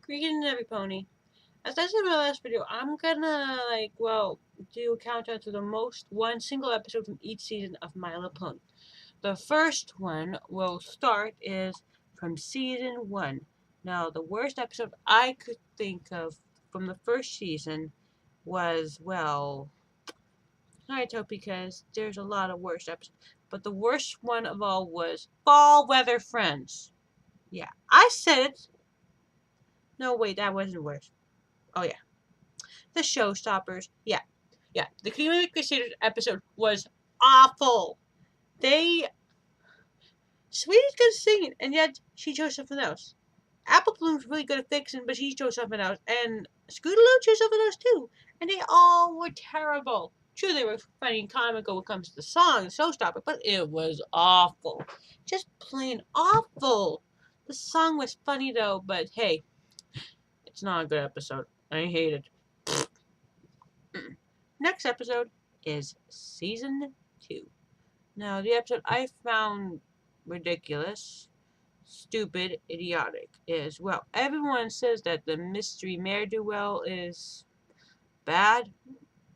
Greeting and every pony. As I said in my last video, I'm gonna do a countdown to the most one single episode from each season of My Little Pony. The first one we'll start is from season 1. Now, the worst episode I could think of from the first season was, Naruto, because there's a lot of worst episodes. But the worst one of all was Fall Weather Friends. Yeah, I said it. No, wait, that wasn't worse. Oh, yeah. The Showstoppers. Yeah. The Community Crusaders episode was awful. Sweetie's good at singing, and yet she chose something else. Apple Bloom's really good at fixing, but she chose something else. And Scootaloo chose something else too. And they all were terrible. True, they were funny and comical when it comes to the song, the Showstopper, but it was awful. Just plain awful. The song was funny though, but hey, it's not a good episode. I hate it. Next episode is season 2. Now, the episode I found ridiculous, stupid, idiotic is, everyone says that the mystery ne'er-do-well is bad.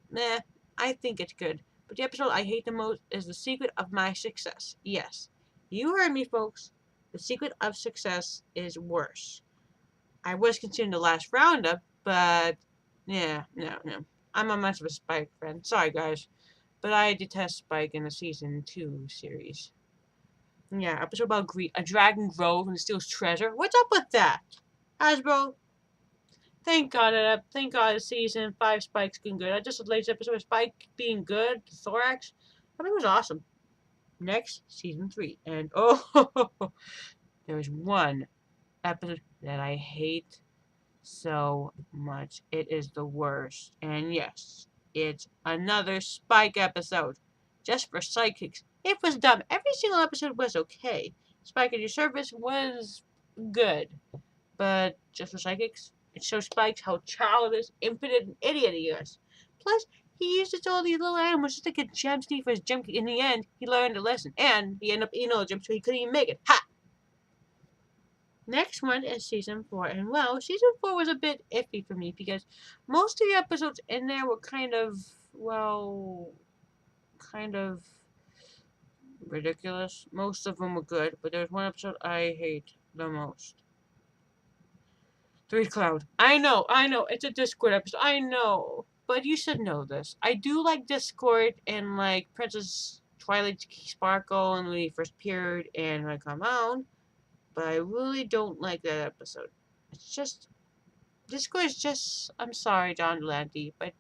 Nah, I think it's good. But the episode I hate the most is The Secret of My Success. Yes, you heard me, folks. The Secret of Success is worse. I was considering the last roundup, but yeah, no. I'm not much of a Spike fan. Sorry, guys. But I detest Spike in the season 2 series. Yeah, episode about greed. A dragon grove and steals treasure. What's up with that? Hasbro? Thank God season 5 Spike's getting good. I just the latest episode of Spike being good. The Thorax. I mean, it was awesome. Next, season 3. And there's one episode that I hate so much. It is the worst. And yes, it's another Spike episode. Just for psychics. It was dumb. Every single episode was okay. Spike at Your Service was good. But just for psychics, it shows Spike how childish, impotent, and idiot he is. Plus, he uses all these little animals just to get gems for his gem. In the end, he learned a lesson. And he ended up eating all the gems so he couldn't even make it. Ha! Next one is season 4, and season 4 was a bit iffy for me because most of the episodes in there were kind of ridiculous. Most of them were good, but there's one episode I hate the most. Three Cloud. I know, it's a Discord episode, I know, but you should know this. I do like Discord and like Princess Twilight Sparkle and when he first appeared and when I come out. But I really don't like that episode. It's just, Discord is just, I'm sorry, John Delante, but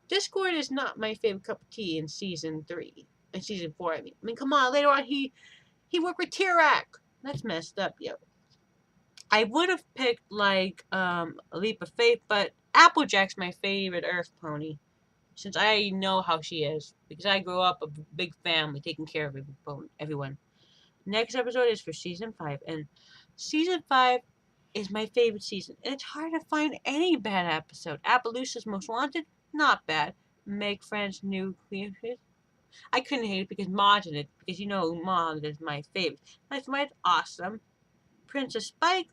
Discord is not my favorite cup of tea in season 3. In season 4, I mean, come on, later on he worked with Tirak. That's messed up, yo. I would have picked, a Leap of Faith, but Applejack's my favorite Earth pony. Since I know how she is. Because I grew up a big family taking care of everyone. Next episode is for season 5, and season 5 is my favorite season. And it's hard to find any bad episode. Appaloosa's Most Wanted, not bad. Make Friends, New Queen. I couldn't hate it because Maud's in it, because you know Maud is my favorite. That's why it's awesome. Princess Spike,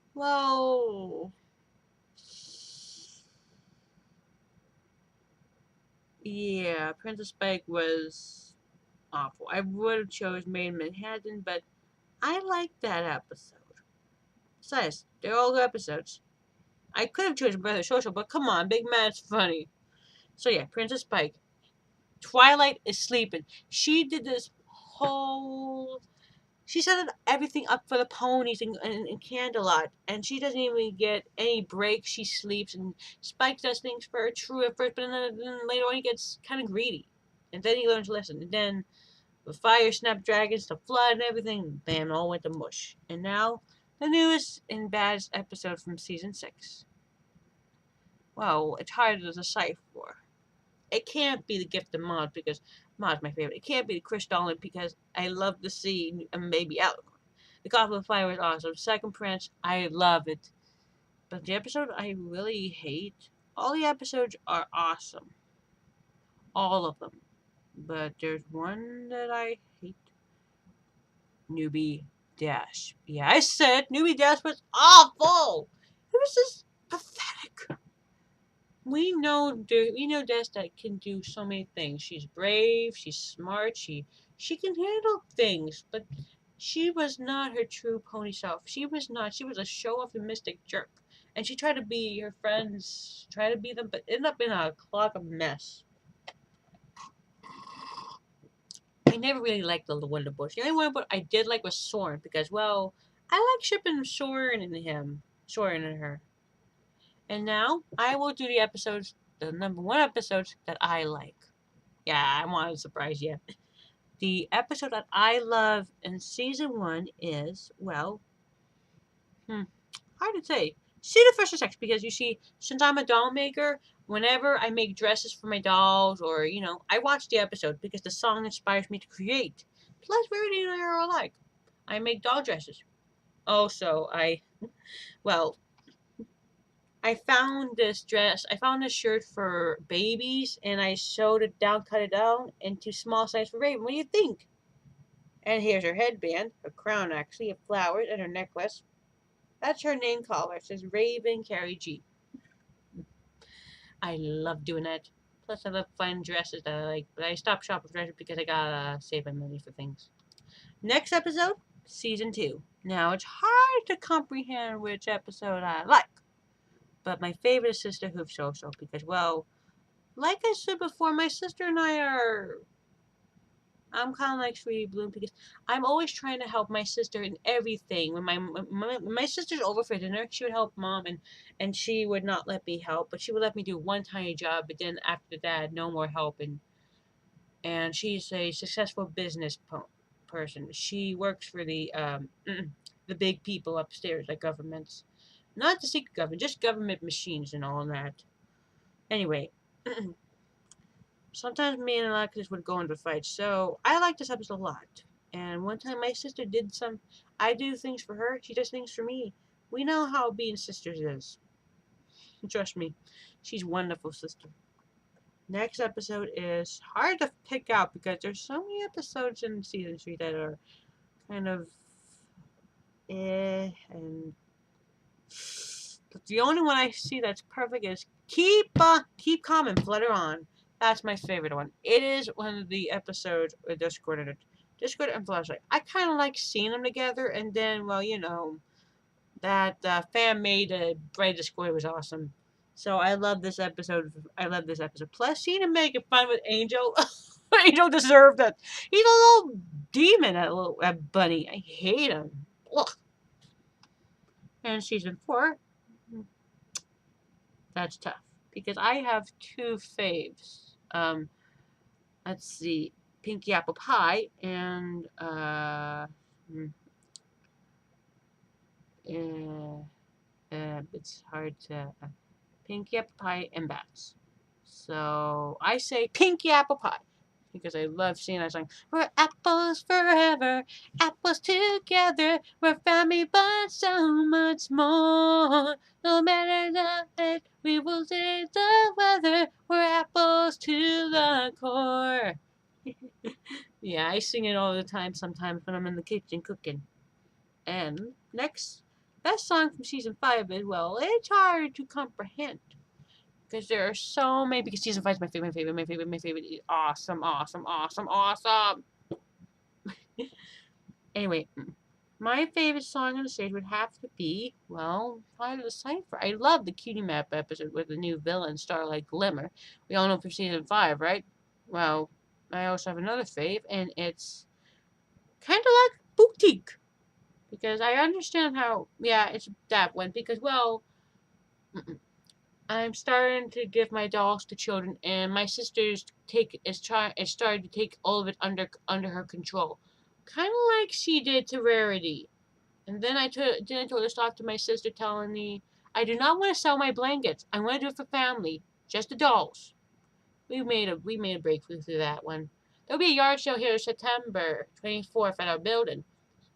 yeah, Princess Spike was awful. I would have chose Made in Manhattan, but I liked that episode. Besides, they're all good episodes. I could have chosen Brother Social, but come on, Big Man's funny. So yeah, Princess Spike. Twilight is sleeping. She did this whole... She set everything up for the ponies and Candlelight, and she doesn't even get any breaks. She sleeps, and Spike does things for her true at first, but then later on he gets kind of greedy. And then he learns a lesson. And then the fire snapdragons, the flood, and everything, bam, all went to mush. And now, the newest and baddest episode from season 6. It's hard to decipher for. It can't be the Gift of Maud because Maud's my favorite. It can't be the Crystalline because I love the sea and maybe Alicorn. The Goblet of Fire is awesome. Second Prince, I love it. But the episode I really hate, all the episodes are awesome. All of them. But there's one that I hate. Newbie Dash. Yeah, I said Newbie Dash was awful. It was just Desta can do so many things. She's brave, she's smart, she can handle things, but she was not her true pony self. She was not. She was a show-off and mystic jerk. And she tried to be her friends, try to be them, but ended up in a clog of mess. I never really liked the Wonder Bush. The only one but I did like was Soren because, well, I like shipping Soren and Soren and her. And now I will do the number one episodes that I like. Yeah, I want to surprise you. The episode that I love in season 1 is, well, hard to say. See the first sex because you see, since I'm a doll maker, whenever I make dresses for my dolls or, I watch the episode because the song inspires me to create. Plus, Verity and I are alike. I make doll dresses. Also, well, I found this dress, I found this shirt for babies, and I cut it down into small size for Raven. What do you think? And here's her headband, her crown actually, of flowers, and her necklace. That's her name collar. It says Raven Carrie G. I love doing that. Plus, I love finding dresses that I like, but I stopped shopping for dresses because I gotta save my money for things. Next episode, season 2. Now, it's hard to comprehend which episode I like. But my favorite is Sister Hoof So because, well, like I said before, my sister and I'm kind of like Sweetie Bloom because I'm always trying to help my sister in everything. When my sister's over for dinner, she would help mom, and she would not let me help, but she would let me do one tiny job. But then after that, no more help. And she's a successful business person. She works for the big people upstairs, like governments. Not the secret government, just government machines and all that. Anyway, sometimes me and Alexis would go into fights, so I like this episode a lot. And one time my sister I do things for her, she does things for me. We know how being sisters is. Trust me, she's a wonderful sister. Next episode is hard to pick out because there's so many episodes in season 3 that are kind of and the only one I see that's perfect is Keep Calm and Flutter On. That's my favorite one. It is one of the episodes with Discord and Flashlight. I kind of like seeing them together, and then, well, that fan made Brave Discord was awesome. So I love this episode. Plus, seeing him making fun with Angel. Angel deserved that. He's a little demon, that bunny. I hate him. Ugh. And season 4, that's tough because I have 2 faves. Let's see, Pinky Apple Pie and it's hard to Pinky Apple Pie and Bats. So I say Pinky Apple Pie because I love seeing that song. We're apples forever, apples together. We're family, but so much more. No matter the age, we will take the weather. We're apples to the core. Yeah, I sing it all the time sometimes when I'm in the kitchen cooking. And next, best song from season 5 is, well, it's hard to comprehend. Because there are so many, because season 5 is my favorite. Awesome. Anyway, my favorite song on the stage would have to be, well, Flight of the Cypher. I love the Cutie Map episode with the new villain, Starlight Glimmer. We all know for season 5, right? Well, I also have another fave, and it's kind of like Boutique. Because I understand how, yeah, it's that one. Because, well, I'm starting to give my dolls to children, and my sister's started to take all of it under her control, kind of like she did to Rarity. And then I told her to talk to my sister, telling me I do not want to sell my blankets. I want to do it for family, just the dolls. We made a breakthrough through that one. There'll be a yard sale here September 24th at our building.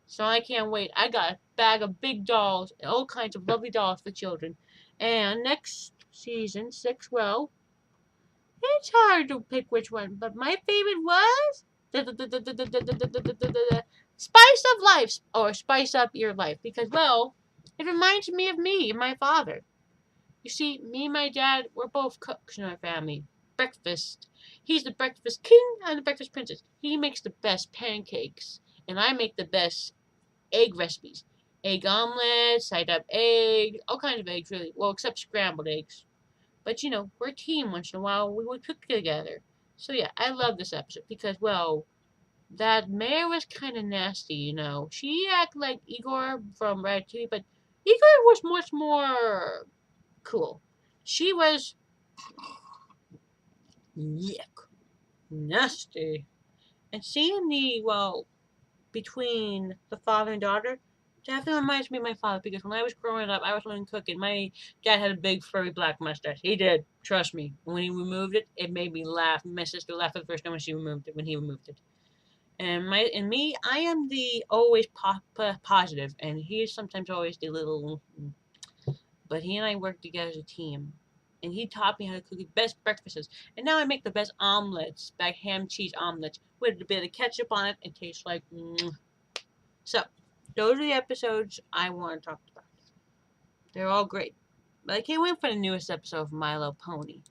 So I can't wait. I got a bag of big dolls, all kinds of lovely dolls for children. And next season, 6, well, it's hard to pick which one, but my favorite was Spice of Life, or Spice Up Your Life, because, well, it reminds me of me and my father. You see, me and my dad, we're both cooks in our family. Breakfast. He's the breakfast king and the breakfast princess. He makes the best pancakes, and I make the best egg recipes. Egg omelets, side up egg, all kinds of eggs, really. Well, except scrambled eggs. But you know, we're a team. Once in a while, we would cook together. So yeah, I love this episode because, well, that mayor was kind of nasty, you know. She acted like Igor from Ratatouille, but Igor was much more cool. She was yuck, nasty. And seeing the, well, between the father and daughter definitely reminds me of my father because when I was growing up, I was learning cooking. My dad had a big furry black mustache. He did, trust me. When he removed it, it made me laugh. My sister laughed for the first time when she removed it. When he removed it, and me, I am the always positive, and he is sometimes always the little. But he and I work together as a team. And he taught me how to cook the best breakfasts. And now I make the best omelets, like ham cheese omelets, with a bit of ketchup on it. It tastes like. So, those are the episodes I want to talk about. They're all great. But I can't wait for the newest episode of My Little Pony.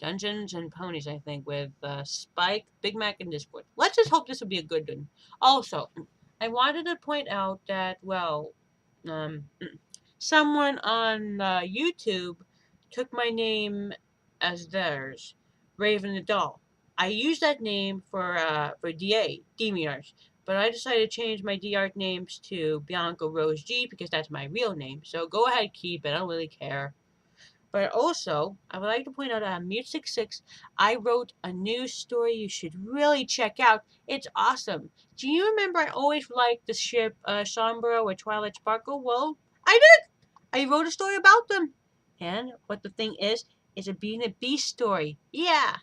Dungeons and Ponies, I think, with Spike, Big Mac, and Discord. Let's just hope this will be a good one. Also, I wanted to point out that, well, um, someone on YouTube took my name as theirs, Raven the Doll. I used that name for DA, DemiArt, but I decided to change my DArt names to Bianca Rose G because that's my real name. So go ahead, keep it. I don't really care. But also, I would like to point out that on Mute 66, I wrote a new story you should really check out. It's awesome. Do you remember I always liked the ship Sombra or Twilight Sparkle? Well, I did. I wrote a story about them. And what the thing is a Beauty and the Beast story. Yeah.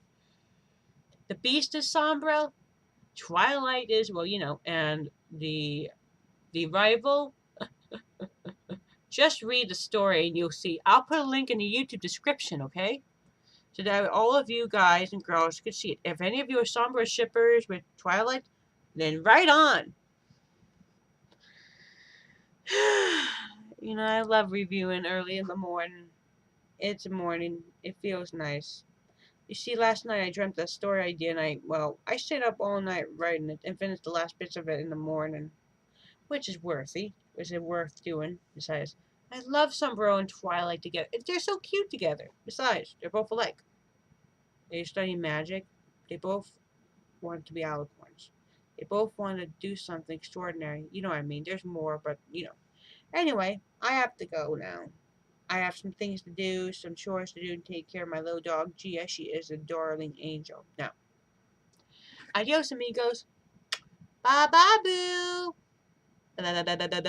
The Beast is Sombra. Twilight is, well, you know, and the rival. Just read the story and you'll see. I'll put a link in the YouTube description, okay? So that all of you guys and girls could see it. If any of you are Sombra shippers with Twilight, then right on. You know, I love reviewing early in the morning. It's morning. It feels nice. You see, last night I dreamt a story idea and I stayed up all night writing it and finished the last bits of it in the morning. Which is worthy. Which is worth doing. Besides, I love Sombra and Twilight together. They're so cute together. Besides, they're both alike. They study magic. They both want to be alicorns. They both want to do something extraordinary. You know what I mean? There's more, but you know. Anyway, I have to go now. I have some things to do, some chores to do, and take care of my little dog, Gia. She is a darling angel. Now, adios, amigos. Bye bye, boo.